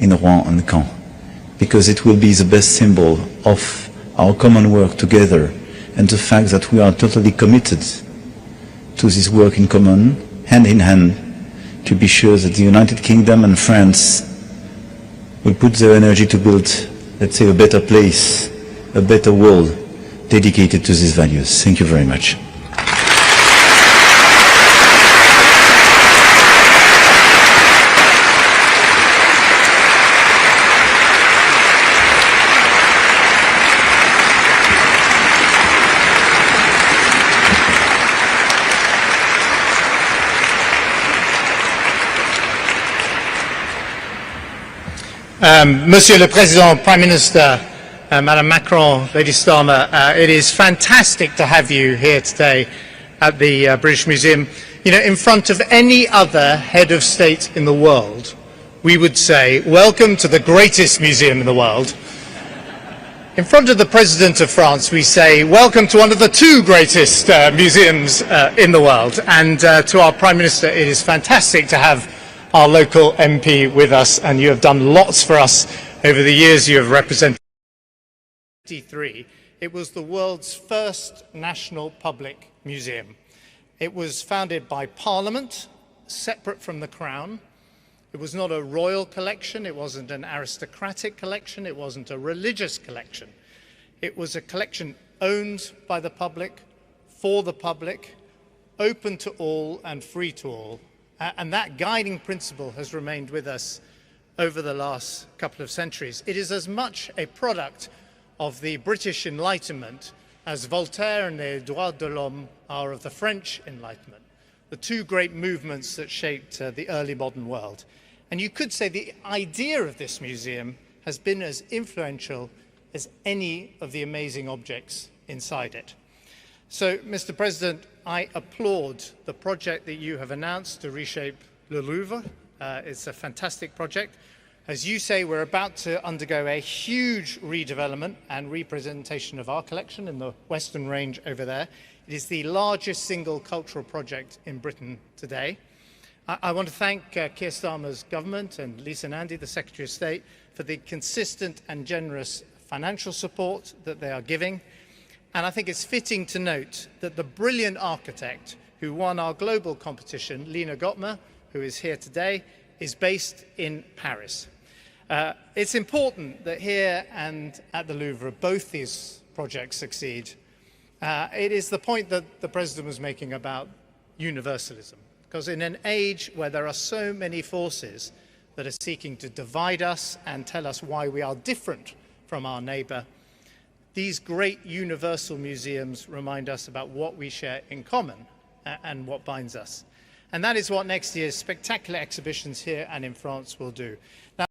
in Rouen and Caen, because it will be the best symbol of our common work together and the fact that we are totally committed to this work in common, hand in hand, to be sure that the United Kingdom and France will put their energy to build, let's say, a better place, a better world dedicated to these values. Thank you very much. Monsieur le Président, Prime Minister, Madame Macron, Lady Starmer, it is fantastic to have you here today at the British Museum. You know, in front of any other head of state in the world, we would say, welcome to the greatest museum in the world. In front of the President of France, we say, welcome to one of the two greatest museums in the world. And to our Prime Minister, it is fantastic to have our local MP with us, and you have done lots for us over the years you have represented. It was the world's first national public museum. It was founded by Parliament, separate from the Crown. It was not a royal collection, it wasn't an aristocratic collection, it wasn't a religious collection. It was a collection owned by the public, for the public, open to all and free to all. And that guiding principle has remained with us over the last couple of centuries. It is as much a product of the British Enlightenment as Voltaire and les droits de l'homme are of the French Enlightenment, the two great movements that shaped the early modern world. And you could say the idea of this museum has been as influential as any of the amazing objects inside it. So, Mr. President, I applaud the project that you have announced to reshape Le Louvre. It's a fantastic project. As you say, we're about to undergo a huge redevelopment and representation of our collection in the Western Range over there. It is the largest single cultural project in Britain today. I want to thank Keir Starmer's government and Lisa Nandy, the Secretary of State, for the consistent and generous financial support that they are giving. And I think it's fitting to note that the brilliant architect who won our global competition, Lina Gottmer, who is here today, is based in Paris. It's important that here and at the Louvre, both these projects succeed. It is the point that the President was making about universalism, because in an age where there are so many forces that are seeking to divide us and tell us why we are different from our neighbour, these great universal museums remind us about what we share in common and what binds us. And that is what next year's spectacular exhibitions here and in France will do. Now,